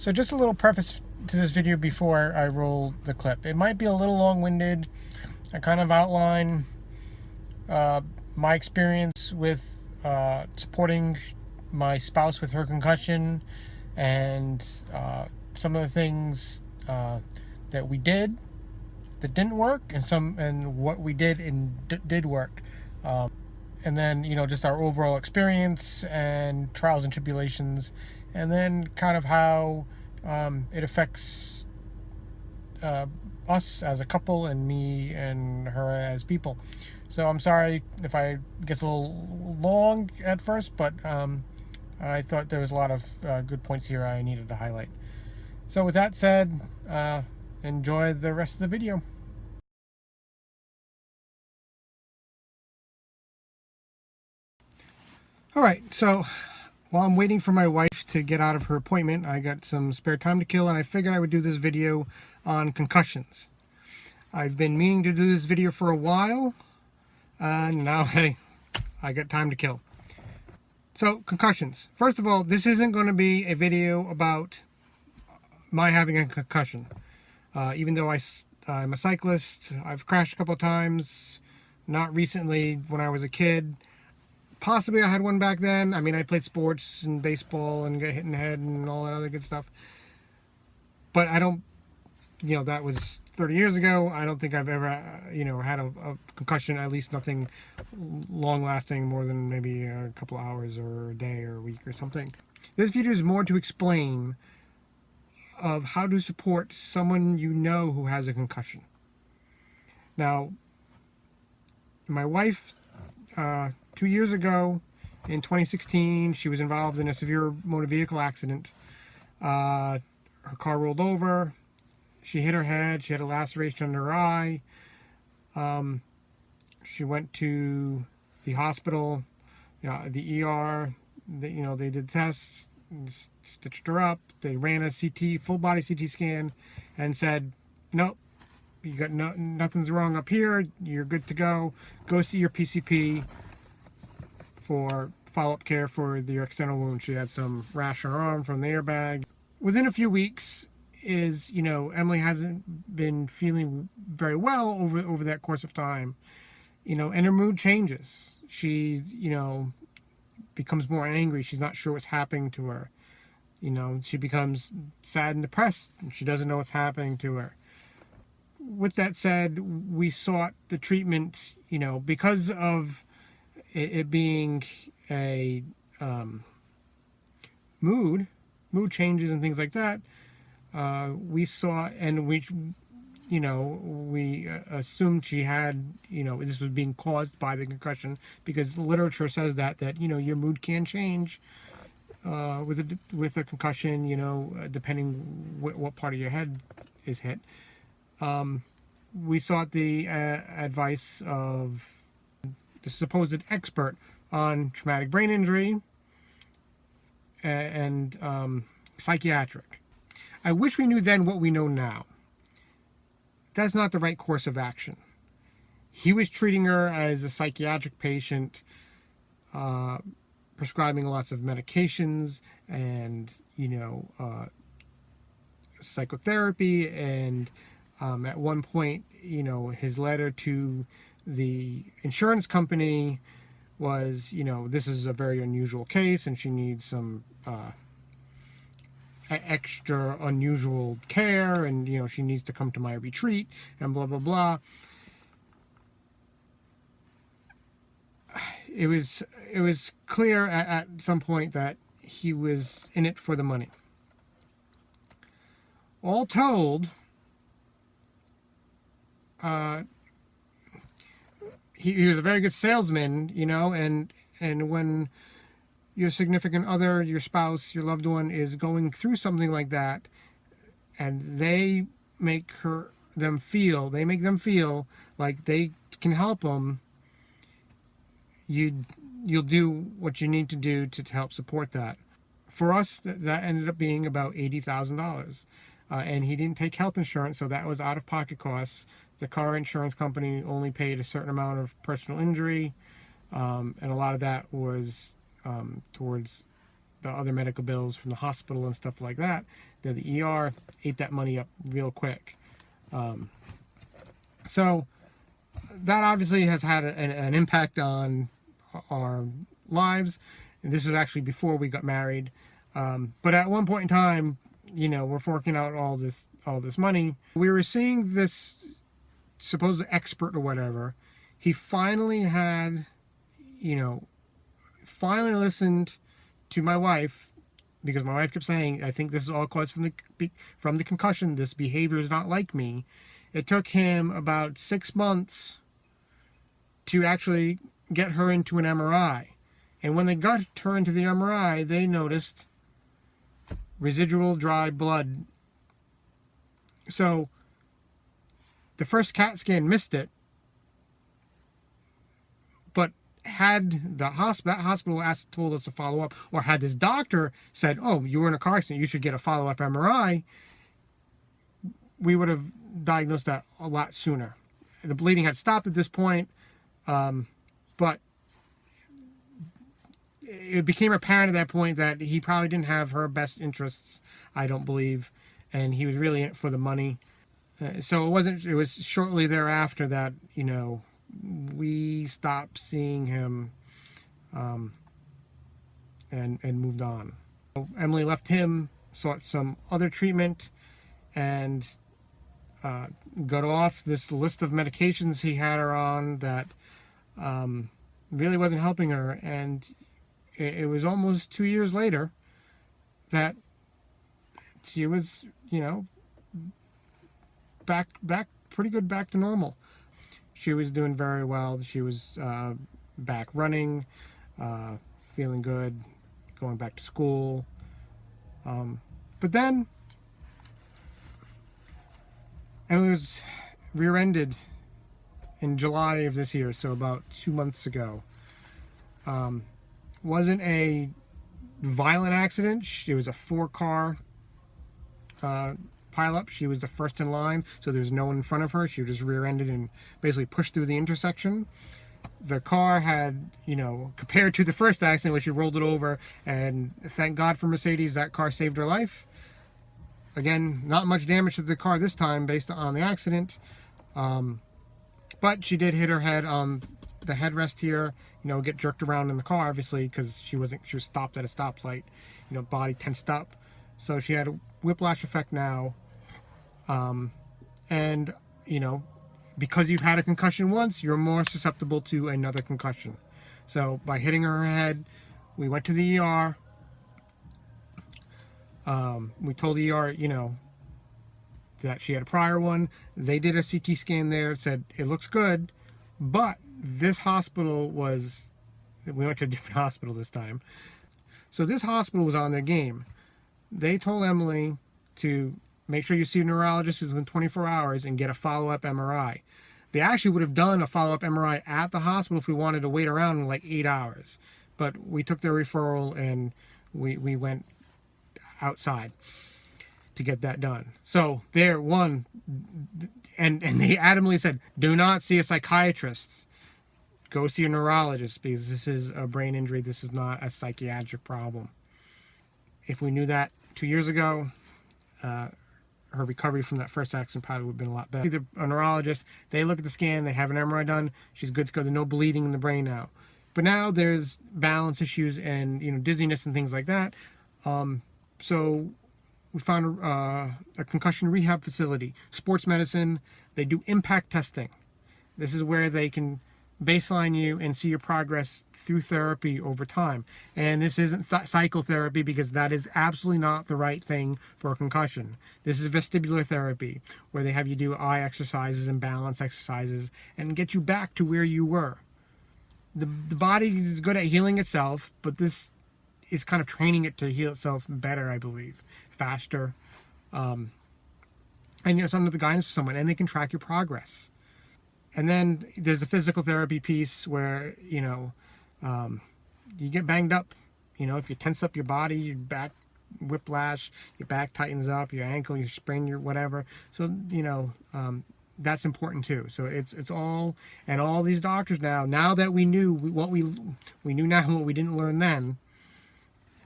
So just a little preface to this video before I roll the clip. It might be a little long-winded. I kind of outline my experience with supporting my spouse with her concussion, and some of the things that we did that didn't work, and what we did and did work. And then, just our overall experience and trials and tribulations, and then kind of how it affects us as a couple and me and her as people. So I'm sorry if I gets a little long at first, but I thought there was a lot of good points here I needed to highlight. So with that said, enjoy the rest of the video. All right, so while I'm waiting for my wife to get out of her appointment, I got some spare time to kill, and I figured I would do this video on concussions. I've been meaning to do this video for a while, and now, hey, I got time to kill. So, concussions. First of all, this isn't going to be a video about my having a concussion. Even though I'm a cyclist, I've crashed a couple of times, not recently when I was a kid. Possibly I had one back then. I mean, I played sports and baseball and got hit in the head and all that other good stuff. But I don't, that was 30 years ago. I don't think I've ever, had a concussion, at least nothing long lasting more than maybe a couple of hours or a day or a week or something. This video is more to explain of how to support someone who has a concussion. Now, my wife, 2 years ago, in 2016, she was involved in a severe motor vehicle accident. Her car rolled over. She hit her head. She had a laceration under her eye. She went to the hospital, the ER. They did tests, stitched her up. They ran a CT, full body CT scan, and said, nope, you got nothing's wrong up here. You're good to go. Go see your PCP for follow-up care for your external wound. She had some rash on her arm from the airbag. Within a few weeks Emily hasn't been feeling very well over that course of time, and her mood changes. She, becomes more angry. She's not sure what's happening to her. She becomes sad and depressed, and she doesn't know what's happening to her. With that said, we sought the treatment, because of it being a mood changes and things like that. We saw, and we assumed she had, this was being caused by the concussion, because the literature says that your mood can change with a concussion, depending what part of your head is hit. We sought the advice of the supposed expert on traumatic brain injury and psychiatric. I wish we knew then what we know now. That's not the right course of action. He was treating her as a psychiatric patient, prescribing lots of medications and, psychotherapy. And at one point, his letter to the insurance company was, this is a very unusual case and she needs some extra unusual care, and she needs to come to my retreat and blah blah blah. It was clear at some point that he was in it for the money. All told, he was a very good salesman, and when your significant other, your spouse, your loved one is going through something like that, and they make them feel like they can help them, you'll do what you need to do to help support that. For us, that ended up being about $80,000. And he didn't take health insurance, so that was out-of-pocket costs. The car insurance company only paid a certain amount of personal injury, and a lot of that was towards the other medical bills from the hospital and stuff like that. The ER ate that money up real quick. So that obviously has had an impact on our lives. And this was actually before we got married. But at one point in time, we're forking out all this money. We were seeing this supposed expert or whatever. He finally had, finally listened to my wife, because my wife kept saying, I think this is all caused from the concussion. This behavior is not like me. It took him about 6 months to actually get her into an MRI. And when they got her into the MRI, they noticed residual dry blood. So the first CAT scan missed it, but had that hospital told us to follow up, or had this doctor said, oh, you were in a car accident, you should get a follow-up MRI, we would have diagnosed that a lot sooner. The bleeding had stopped at this point, but it became apparent at that point that he probably didn't have her best interests, I don't believe, and he was really in it for the money. So it was shortly thereafter that, we stopped seeing him and moved on. So Emily left him, sought some other treatment, and got off this list of medications he had her on that really wasn't helping her. And it was almost 2 years later that she was, back pretty good, back to normal. She was doing very well. She was back running, feeling good, going back to school. But then Emily was rear-ended in July of this year, so about 2 months ago. Wasn't a violent accident. It was a 4-car pileup. She was the first in line, so there was no one in front of her. She was just rear-ended and basically pushed through the intersection. The car had, compared to the first accident where she rolled it over, and thank God for Mercedes, that car saved her life. Again, not much damage to the car this time based on the accident, but she did hit her head on the headrest here, get jerked around in the car, obviously, because she was stopped at a stoplight, body tensed up. So she had a whiplash effect now. And, because you've had a concussion once, you're more susceptible to another concussion. So by hitting her head, we went to the ER. We told the ER, that she had a prior one. They did a CT scan there, said it looks good, but this hospital we went to a different hospital this time. So this hospital was on their game. They told Emily to make sure you see a neurologist within 24 hours and get a follow-up MRI. They actually would have done a follow-up MRI at the hospital if we wanted to wait around in like 8 hours. But we took their referral and we went outside to get that done. So there, and they adamantly said, do not see a psychiatrist. Go see a neurologist, because this is a brain injury. This is not a psychiatric problem. If we knew that 2 years ago, her recovery from that first accident probably would have been a lot better. Either a neurologist, they look at the scan, they have an MRI done, she's good to go, there's no bleeding in the brain now. But now there's balance issues and dizziness and things like that. So we found a concussion rehab facility, sports medicine. They do impact testing. This is where they can baseline you and see your progress through therapy over time. And this isn't psychotherapy, because that is absolutely not the right thing for a concussion. This is vestibular therapy, where they have you do eye exercises and balance exercises and get you back to where you were. The body is good at healing itself, but this is kind of training it to heal itself better, I believe, faster. And it's under the guidance of someone, and they can track your progress. And then there's the physical therapy piece where, you get banged up. If you tense up your body, your back whiplash, your back tightens up, your ankle, you sprain your whatever. So, that's important too. So it's all, and all these doctors now that we knew what we knew now what we didn't learn then,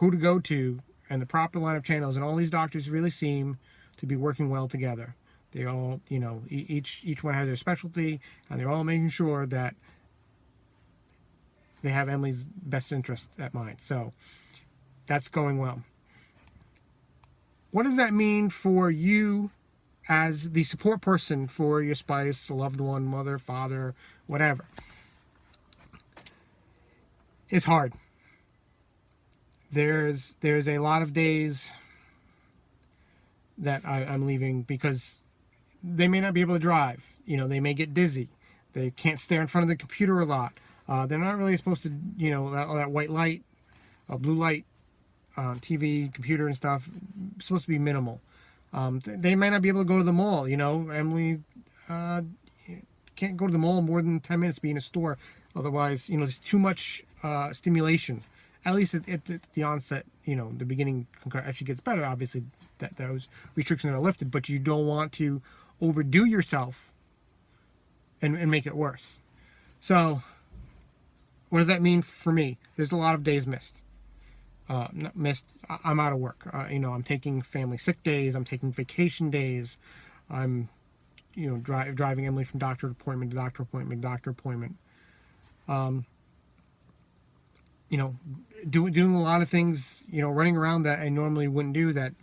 who to go to and the proper line of channels, and all these doctors really seem to be working well together. They all, each one has their specialty, and they're all making sure that they have Emily's best interest at mind. So that's going well. What does that mean for you as the support person for your spouse, a loved one, mother, father, whatever? It's hard. There's a lot of days that I'm leaving because they may not be able to drive. They may get dizzy. They can't stare in front of the computer a lot. They're not really supposed to, all that white light, blue light, TV, computer and stuff, supposed to be minimal. They might not be able to go to the mall. Emily can't go to the mall more than 10 minutes, be in a store. Otherwise, there's too much stimulation. At least at the onset, the beginning actually gets better. Obviously, that those restrictions are lifted, but you don't want to overdo yourself and make it worse. So, what does that mean for me? There's a lot of days missed. Not missed. I'm out of work. I'm taking family sick days. I'm taking vacation days. I'm, driving Emily from doctor appointment to doctor appointment to doctor appointment. Doing a lot of things, running around that I normally wouldn't do, that,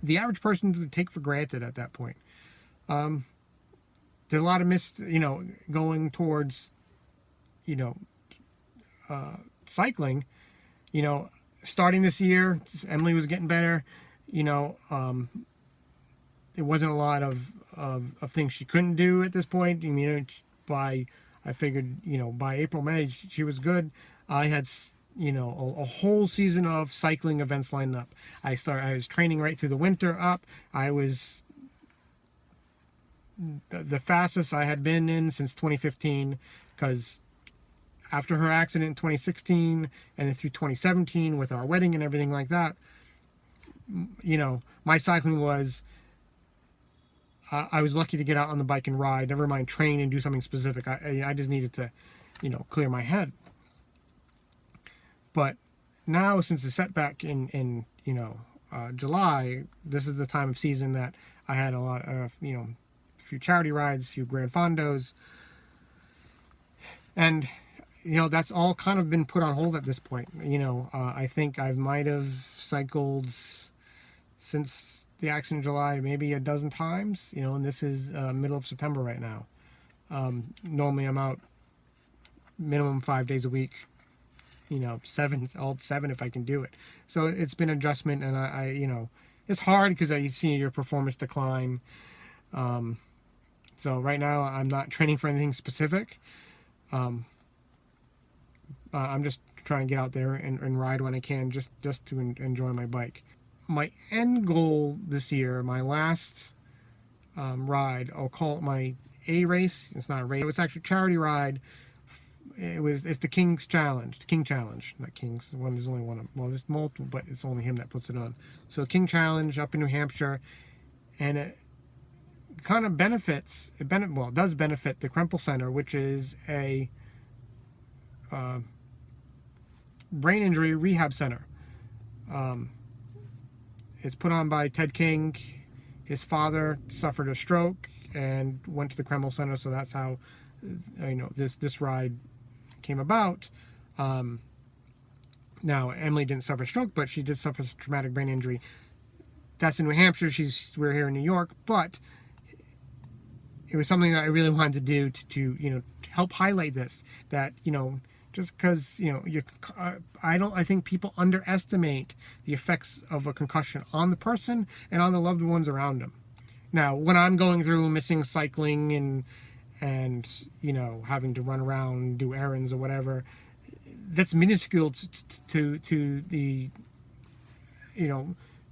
the average person would take for granted at that point. There's a lot of missed, going towards, cycling. Starting this year, Emily was getting better. There wasn't a lot of things she couldn't do at this point. I figured, by April, May, she was good. I had, a whole season of cycling events lined up. I was training right through the winter up. I was the fastest I had been in since 2015, because after her accident in 2016 and then through 2017 with our wedding and everything like that, my cycling was, I was lucky to get out on the bike and ride, never mind train and do something specific. I just needed to, clear my head. But now, since the setback in July, this is the time of season that I had a lot of, a few charity rides, a few Grand Fondos. And, that's all kind of been put on hold at this point. I think I might have cycled since the accident in July maybe a dozen times, and this is middle of September right now. Normally I'm out minimum 5 days a week, all seven if I can do it. So it's been adjustment, and I it's hard because I see your performance decline. So right now I'm not training for anything specific. I'm just trying to get out there and ride when I can, just to enjoy my bike. My end goal this year, my last ride, I'll call it my A race. It's not a race. It's actually a charity ride. It's the King's Challenge. The King Challenge. Not King's. There's only one. Well, there's multiple, but it's only him that puts it on. So King Challenge up in New Hampshire. And it kind of benefits, it does benefit the Krempel Center, which is a brain injury rehab center. It's put on by Ted King. His father suffered a stroke and went to the Krempel Center, so that's how this ride came about. Now Emily didn't suffer a stroke, but she did suffer a traumatic brain injury. That's in New Hampshire. We're here in New York, but it was something that I really wanted to do to help highlight this. That just because I think people underestimate the effects of a concussion on the person and on the loved ones around them. Now, when I'm going through missing cycling and having to run around and do errands or whatever, that's minuscule to the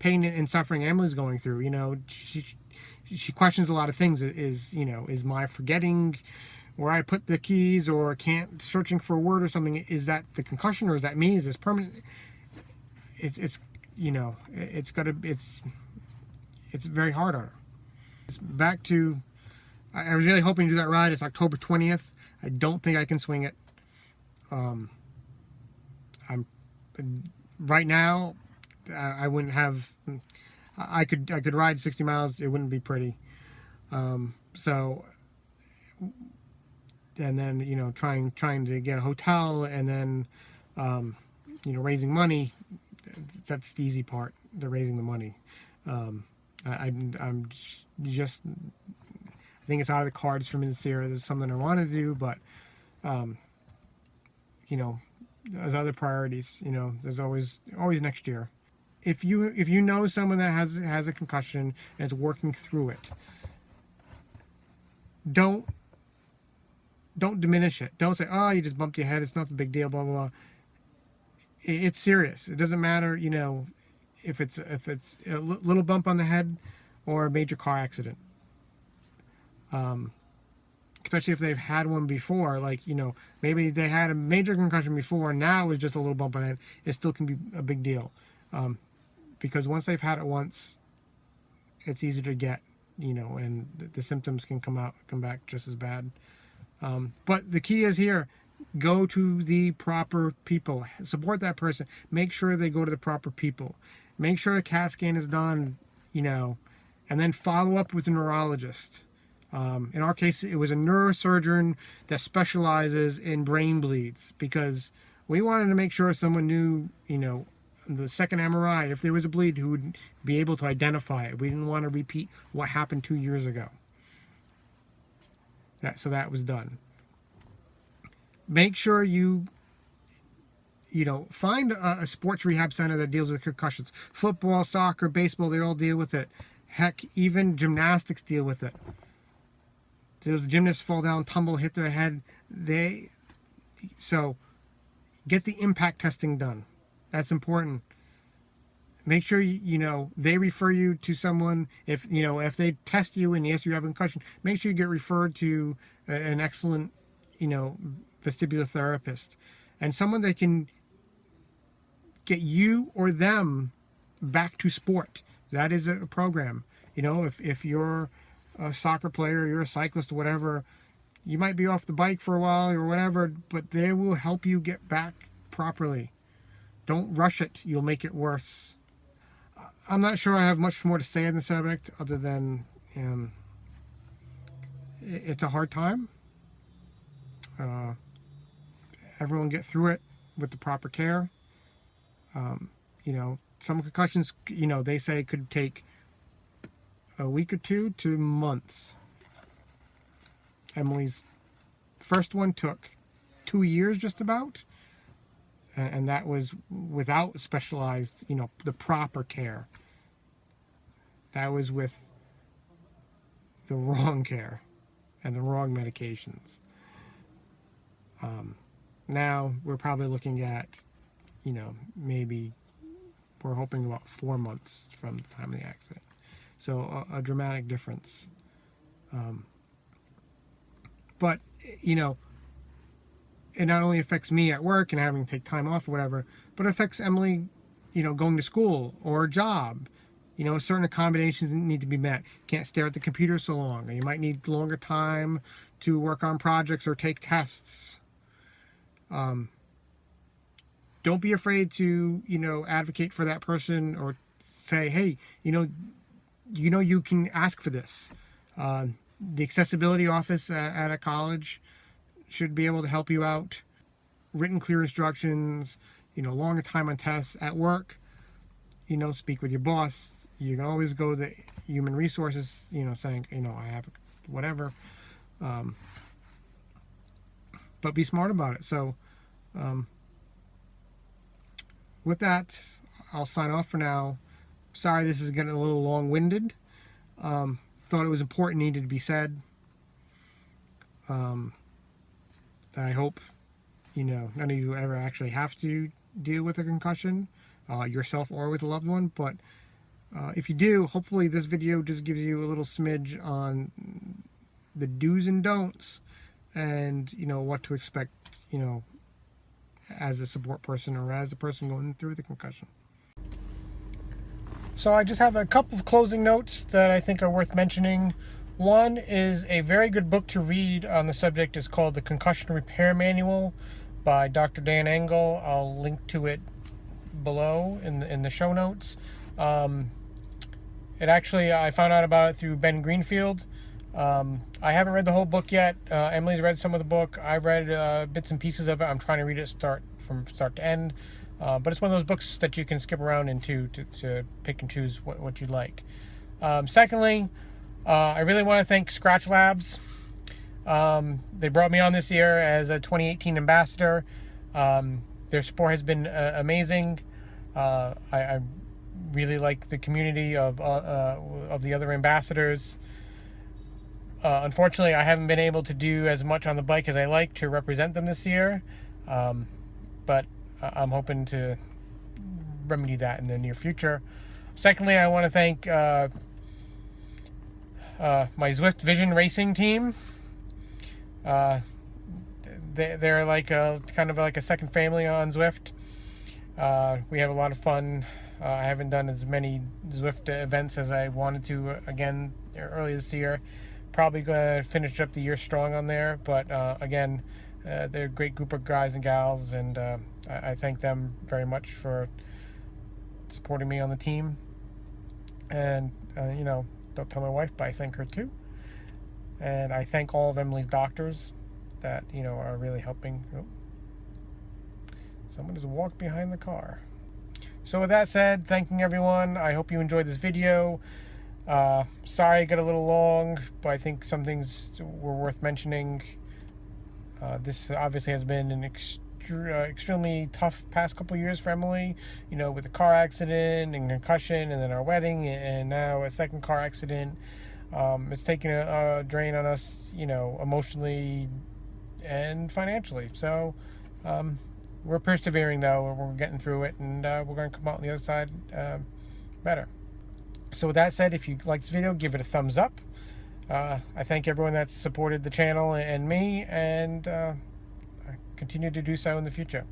pain and suffering Emily's going through. She questions a lot of things. Is my forgetting where I put the keys, or can't searching for a word or something? Is that the concussion, or is that me? Is this permanent? It's very hard on her. It's back to, I was really hoping to do that ride. It's October 20th. I don't think I can swing it. I'm Right now, I wouldn't have. I could ride 60 miles. It wouldn't be pretty. So, and then trying to get a hotel, and then raising money. That's the easy part. The raising the money. I'm just. I think it's out of the cards for me this year. There's something I want to do, but there's other priorities. There's always next year. If you know someone that has a concussion and is working through it, don't diminish it. Don't say, oh, you just bumped your head, it's not a big deal, blah blah blah. It's serious. It doesn't matter, if it's a little bump on the head or a major car accident. Especially if they've had one before, like, maybe they had a major concussion before and now it's just a little bump on the head. It still can be a big deal. Because once they've had it once, it's easy to get, and the symptoms can come back just as bad. But the key is here, go to the proper people, support that person, make sure they go to the proper people, make sure a CAT scan is done, and then follow up with a neurologist. In our case, it was a neurosurgeon that specializes in brain bleeds, because we wanted to make sure someone knew, the second MRI, if there was a bleed, who would be able to identify it. We didn't want to repeat what happened 2 years ago. So that was done. Make sure you find a sports rehab center that deals with concussions. Football, soccer, baseball, they all deal with it. Heck, even gymnastics deal with it. Those gymnasts fall down, tumble, hit their head. So get the impact testing done. That's important. Make sure they refer you to someone. If they test you and yes, you have a concussion, make sure you get referred to an excellent vestibular therapist, and someone that can get you or them back to sport. That is a program. If you're a soccer player, you're a cyclist, whatever, you might be off the bike for a while or whatever, but they will help you get back properly. Don't rush it. You'll make it worse. I'm not sure I have much more to say on the subject other than it's a hard time. Everyone get through it with the proper care. Some concussions, they say could take a week or two to months. Emily's first one took 2 years just about. And that was without specialized, the proper care. That was with the wrong care and the wrong medications. Now we're probably looking at, maybe we're hoping about 4 months from the time of the accident. So a dramatic difference. But, it not only affects me at work and having to take time off or whatever, but it affects Emily, going to school or a job. Certain accommodations need to be met. Can't stare at the computer so long. Or you might need longer time to work on projects or take tests. Don't be afraid to, advocate for that person or say, hey, you can ask for this. The accessibility office at a college should be able to help you out. Written clear instructions, longer time on tests. At work, speak with your boss. You can always go to the human resources, saying, I have whatever. But be smart about it. So with that, I'll sign off for now. Sorry this is getting a little long-winded. Thought it was important, needed to be said. I hope, none of you ever actually have to deal with a concussion, yourself or with a loved one. But if you do, hopefully this video just gives you a little smidge on the do's and don'ts and, what to expect, as a support person or as a person going through the concussion. So I just have a couple of closing notes that I think are worth mentioning. One is a very good book to read on the subject. Is called The Concussion Repair Manual by Dr. Dan Engel. I'll link to it below in the show notes. It actually, I found out about it through Ben Greenfield. I haven't read the whole book yet. Emily's read some of the book. I've read bits and pieces of it. I'm trying to read it from start to end. But it's one of those books that you can skip around into to pick and choose what you like. Secondly, I really want to thank Scratch Labs. They brought me on this year as a 2018 ambassador. Their support has been amazing. I really like the community of the other ambassadors. Unfortunately, I haven't been able to do as much on the bike as I like to represent them this year, but I'm hoping to remedy that in the near future. Secondly, I want to thank my Zwift Vision Racing team. They're like kind of like a second family on Zwift. We have a lot of fun. I haven't done as many Zwift events as I wanted to again early this year. Probably going to finish up the year strong on there, but again, they're a great group of guys and gals, and I thank them very much for supporting me on the team. And don't tell my wife, but I thank her too. And I thank all of Emily's doctors that are really helping. Oh, someone just walked behind the car. So with that said, thanking everyone. I hope you enjoyed this video. Sorry it got a little long, but I think some things were worth mentioning. This obviously has been an extremely tough past couple years for Emily, with a car accident and concussion, and then our wedding, and now a second car accident. It's taking a drain on us, emotionally and financially. So we're persevering, though. We're getting through it, and we're going to come out on the other side better. So with that said, if you like this video, give it a thumbs up. I thank everyone that's supported the channel and me, and continue to do so in the future.